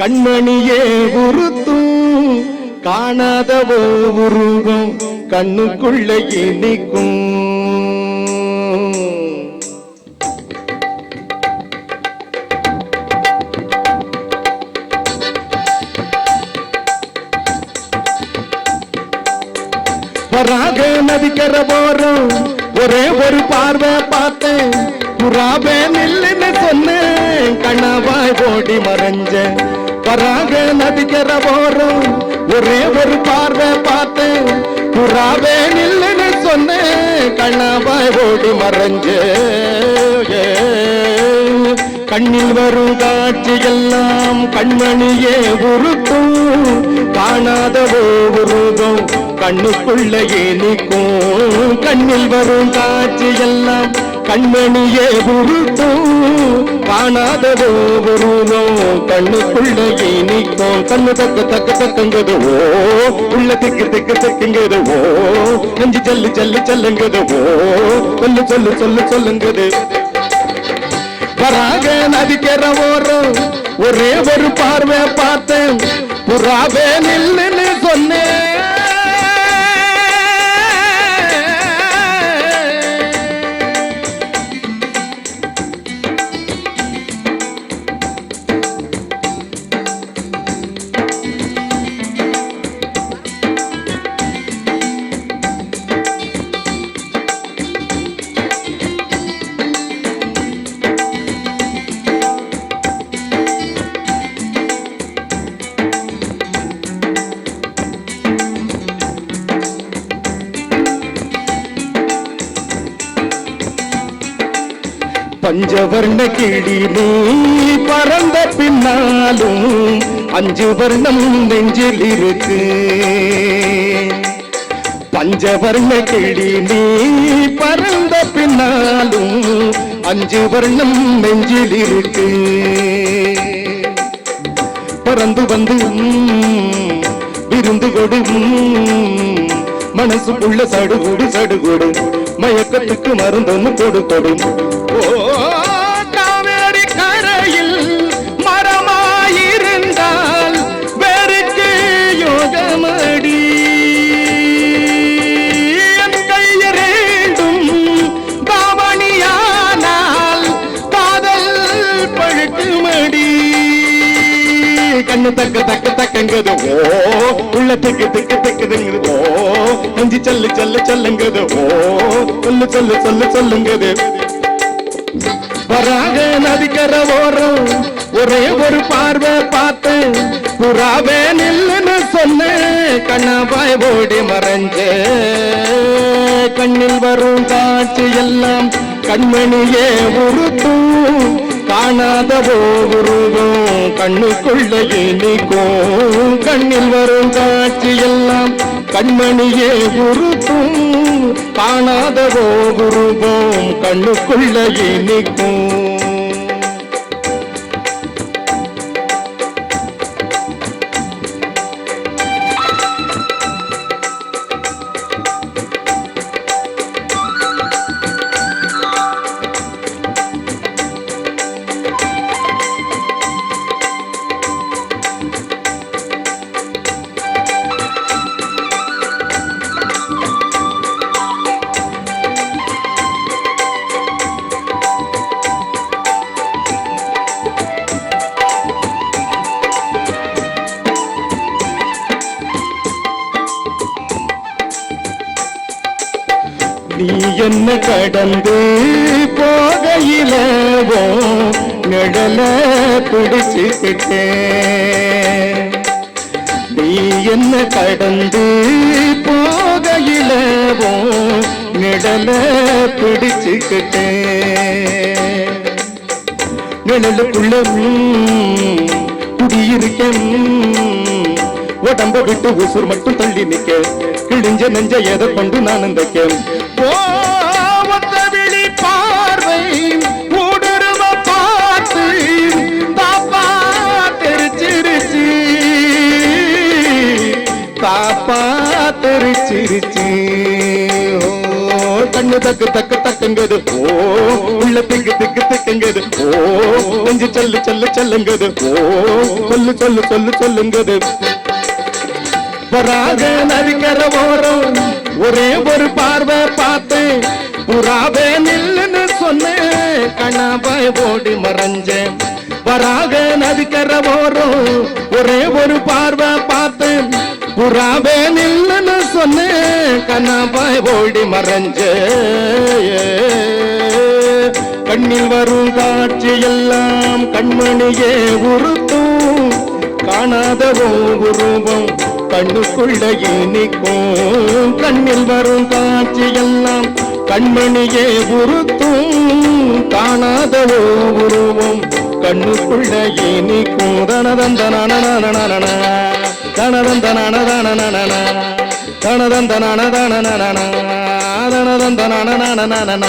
கண்மணியே உறுத்தும் காணாதவோ உருகும் கண்ணுக்குள்ள இனிக்கும் வராக நதிக்கரை போறோம் ஒரே ஒரு பார்வை பார்த்தேன் புறாவே நில்லுன்னு சொன்னேன் கண்ணாவாய் ஓடி மறைஞ்சேன் வராக நதிக்கரை போறோம் ஒரே ஒரு பார்வை பார்த்தேன் புறாவே நில்லுன்னு சொன்னேன் கண்ணாவாய் ஓடி மறைஞ்சேன் கண்ணில் வரும் காட்சி எல்லாம் கண்மணியே உருக்கும் காணாதவோ உருகும் கண்ணுக்குள்ளே நிற்கும் கண்ணில் வரும் காட்சி எல்லாம் கண்மணியே உருக்கும் காணாதவோ உருகும் கண்ணுக்குள்ளே நிற்கும் கண்ணு தக்கங்குது ஓ உள்ள திக்கு ஓ நெஞ்சு செல்லுங்குது ஓ சொல்லுங்குது வராக நதிக்கரை ஓரம் ஒரே ஒரு பார்வை பார்த்தேன் புறாவே நில்லுன்னு சொன்னேன் பஞ்சவர்ண கிளி நீ பறந்த பின்னாலும் 5 வர்ணம் நெஞ்சில் இருக்கு பஞ்சவர்ண கிளி நீ பறந்த பின்னாலும் 5 வர்ணம் நெஞ்சில் இருக்கு பறந்து வந்து விருந்து கொடு மனசுக்குள்ள சடுகுடு மயக்கத்துக்கு மருந்தொன்னு கொடு ஓ காவேரி கரையில் மரமாயிருந்தால் வேறுக்கு யோகமடி என் கையரேண்டும் தாவணியானால் காதல் பழுக்குமடி கண்ணு தக்கங்குது ஓ உள்ள திக்குதுங்குது ஓ நெஞ்சு செல்லுங்குது ஓ சொல்லுங்குது வராக நதிக்கரை ஓரம் ஒரே ஒரு பார்வை பார்த்தேன் புறாவே நில்லுன்னு சொன்னேன் கண்ணாவாய் ஓடி மறைஞ்சே கண்ணில் வரும் காட்சி எல்லாம் கண்மணியே உறுத்தும் காணாதவோ உருகும் கண்ணுக்குள்ளே நிற்கும் கண்ணில் வரும் காட்சி எல்லாம் கண்மணியே உருகும் காணாதவோ உருகும் கண்ணுக்குள்ளே நிற்கும் நீ என்ன கடந்து போகையிலவோ நிழல பிடிச்சுக்கிட்டேன் நீ என்ன கடந்து போகையிலவோ நிழல பிடிச்சுக்கிட்டேன் நிழலுக்குள்ள குடியிருக்க உடம்ப விட்டு உசுர் மட்டும் தள்ளி நிக்க கிழிஞ்ச நெஞ்ச எதை கொண்டு நான் இந்தக்க விழி பார்வை ஊடுருவ பார்த்து தாப்பா தெரிச்சிருச்சு கண்ணு தக்குங்குது ஓ உள்ள திக்கு கட்டுங்குது ஓ நெஞ்சு சொல்லு சொல்லு சொல்லுங்குது ஓ சொல்லு சொல்லு சொல்லு சொல்லுங்குது வராக நதிக்கர ஓரம் ஒரே ஒரு பார்வை பார்த்து புறாவே நில்லுன்னு சொன்னேன் கண்ணாபாய் ஓடி மறைஞ்சேன் வராக நதிக்கர ஓரம் ஒரே ஒரு பார்வை பார்த்து புறாவே நில்லுன்னு சொன்னேன் கண்ணாபாய் ஓடி மறைஞ்சேன் கண்ணில் வரும் காட்சி எல்லாம் கண்மணியே உறுத்தும் காணாத உருவம் கண்ணுக்குள்ள இனிக்கும் கண்ணில் வரும் காட்சி எல்லாம் கண்மணியே உறுத்தும் காணாத உருவம் கண்ணுக்குள்ள இனிக்கும் தனதந்தன தனதந்தன தனதந்தன